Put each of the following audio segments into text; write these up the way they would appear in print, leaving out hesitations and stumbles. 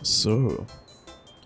So,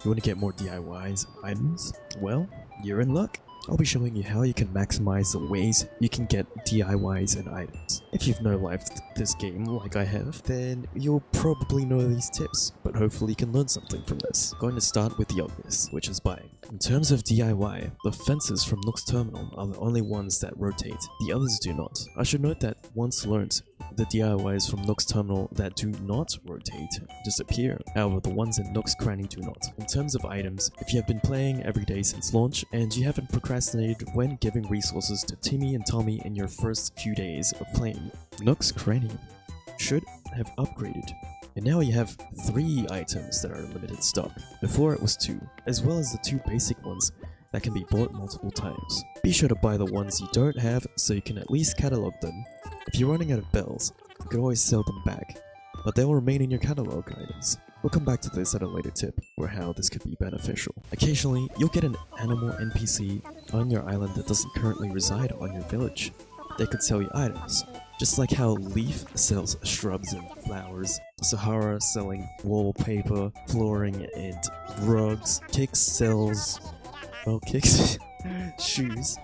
you want to get more DIYs items? Well, you're in luck. I'll be showing you how you can maximize the ways you can get DIYs and items. If you've no-lifed this game like I have, then you'll probably know these tips, but hopefully you can learn something from this. I'm going to start with the obvious, which is buying. In terms of DIY, the fences from Nook's terminal are the only ones that rotate, the others do not. I should note that once learnt, the DIYs from Nook's terminal that do not rotate disappear, however the ones in Nook's cranny do not. In terms of items, if you have been playing every day since launch and you haven't procrastinated when giving resources to Timmy and Tommy in your first few days of playing, Nook's cranny should have upgraded. And now you have 3 items that are limited stock. Before it was 2, as well as the 2 basic ones that can be bought multiple times. Be sure to buy the ones you don't have so you can at least catalog them. If you're running out of bells, you can always sell them back, but they will remain in your catalog items. We'll come back to this at a later tip, or how this could be beneficial. Occasionally, you'll get an animal NPC on your island that doesn't currently reside on your village. They could sell you items, just like how Leaf sells shrubs and flowers, Sahara selling wallpaper, flooring, and rugs, Kix sells, well, Kix, shoes,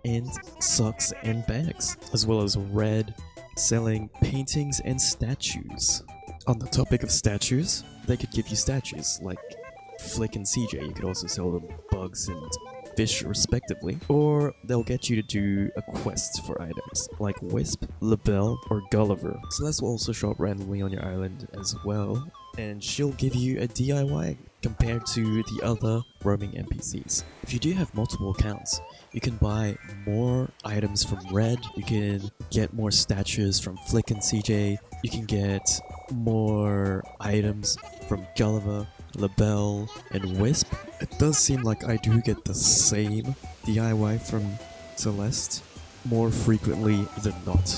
and socks and bags, as well as Red selling paintings and statues. On the topic of statues, they could give you statues like Flick and CJ. You could also sell them bugs and fish respectively, or they'll get you to do a quest for items like Wisp, Labelle, or Gulliver. Celeste will also show up randomly on your island as well, and she'll give you a DIY compared to the other roaming NPCs. If you do have multiple accounts, you can buy more items from Red, you can get more statues from Flick and CJ, you can get more items from Gulliver, Labelle, and Wisp. It does seem like I do get the same DIY from Celeste more frequently than not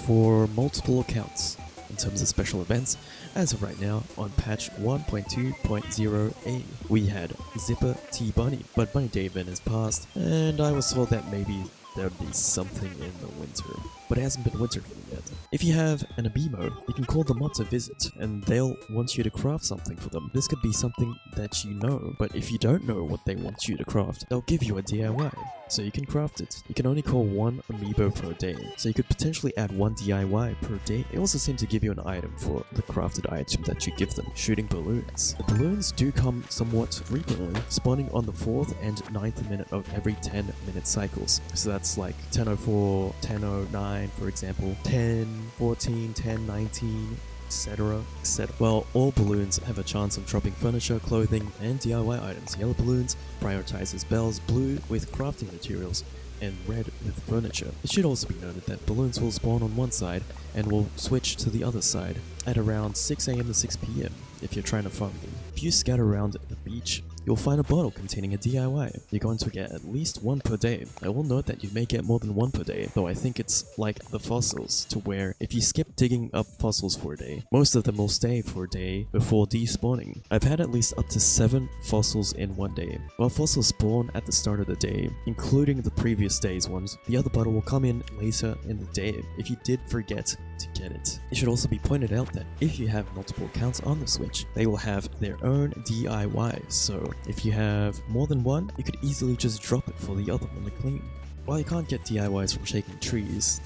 for multiple accounts. In terms of special events, as of right now, on patch 1.2.0a, we had Zipper T Bunny, but Bunny Day event has passed, and I was told that maybe there would be something in the winter, but it hasn't been winter for me yet. If you have an Abimo, you can call them up to visit, and they'll want you to craft something for them. This could be something that you know, but if you don't know what they want you to craft, they'll give you a DIY, so you can craft it. You can only call 1 Amiibo per day, so you could potentially add 1 DIY per day. They also seem to give you an item for the crafted item that you give them, shooting balloons. The balloons do come somewhat frequently, spawning on the 4th and 9th minute of every 10-minute cycles. So that's like 10:04, 10:09 for example, 10:14, 10:19, etc, etc. Well, all balloons have a chance of dropping furniture, clothing, and DIY items. Yellow balloons prioritizes bells, blue with crafting materials, and red with furniture. It should also be noted that balloons will spawn on one side and will switch to the other side at around 6 AM to 6 PM if you're trying to farm them. If you scout around the beach, you'll find a bottle containing a DIY. You're going to get at least 1 per day. I will note that you may get more than 1 per day, though I think it's like the fossils, to where if you skip digging up fossils for a day, most of them will stay for a day before despawning. I've had at least up to 7 fossils in 1 day. While fossils spawn at the start of the day, including the previous day's ones, the other bottle will come in later in the day if you did forget to get it. It should also be pointed out that if you have multiple accounts on the Switch, they will have their own DIYs, so if you have more than one, you could easily just drop it for the other one to clean. While you can't get DIYs from shaking trees,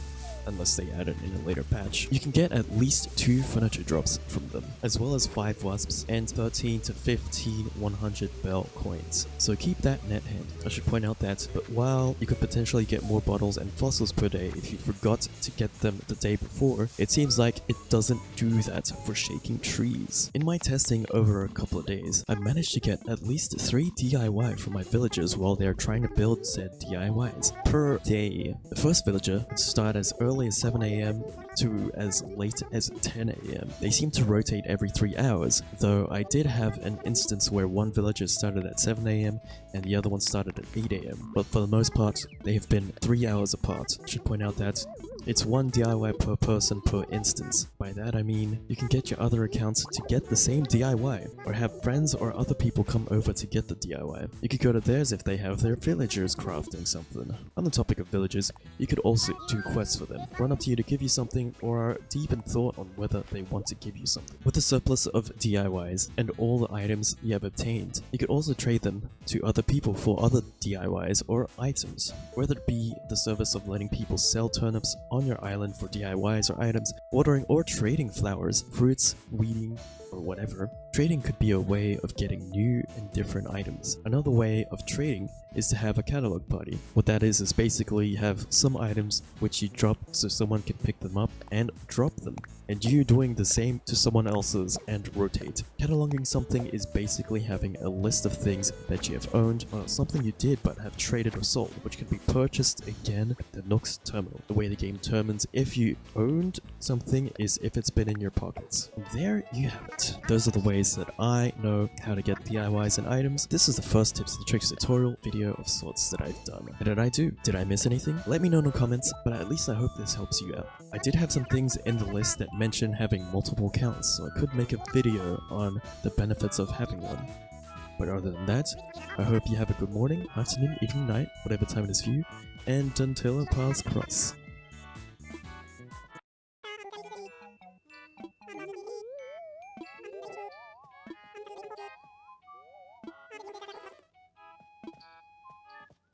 unless they add it in a later patch, you can get at least 2 furniture drops from them, as well as 5 wasps and 13 to 15 100 bell coins, so keep that in hand. I should point out that, but while you could potentially get more bottles and fossils per day if you forgot to get them the day before, it seems like it doesn't do that for shaking trees. In my testing over a couple of days, I managed to get at least 3 DIY from my villagers while they're trying to build said DIYs per day. The first villager would start as early as 7 AM to as late as 10 AM. They seem to rotate every 3 hours, though I did have an instance where one villager started at 7 AM and the other one started at 8 AM, but for the most part, they have been 3 hours apart. I should point out that It's 1 DIY per person per instance. By that I mean, you can get your other accounts to get the same DIY, or have friends or other people come over to get the DIY. You could go to theirs if they have their villagers crafting something. On the topic of villagers, you could also do quests for them, run up to you to give you something, or are deep in thought on whether they want to give you something. With the surplus of DIYs and all the items you have obtained, you could also trade them to other people for other DIYs or items, whether it be the service of letting people sell turnips on your island for DIYs or items, ordering or trading flowers, fruits, weeding, or whatever. Trading could be a way of getting new and different items. Another way of trading is to have a catalog party. What that is basically you have some items which you drop so someone can pick them up and drop them, and you doing the same to someone else's and rotate. Cataloging something is basically having a list of things that you have owned or something you did but have traded or sold, which can be purchased again at the Nook's terminal. The way the game determines if you owned something is if it's been in your pockets. And there you have it. Those are the ways that I know how to get DIYs and items. This is the first tips and tricks tutorial video of sorts that I've done. How did I do? Did I miss anything? Let me know in the comments, but at least I hope this helps you out. I did have some things in the list that mention having multiple accounts, so I could make a video on the benefits of having one. But other than that, I hope you have a good morning, afternoon, evening, night, whatever time it is for you, and until our paths cross.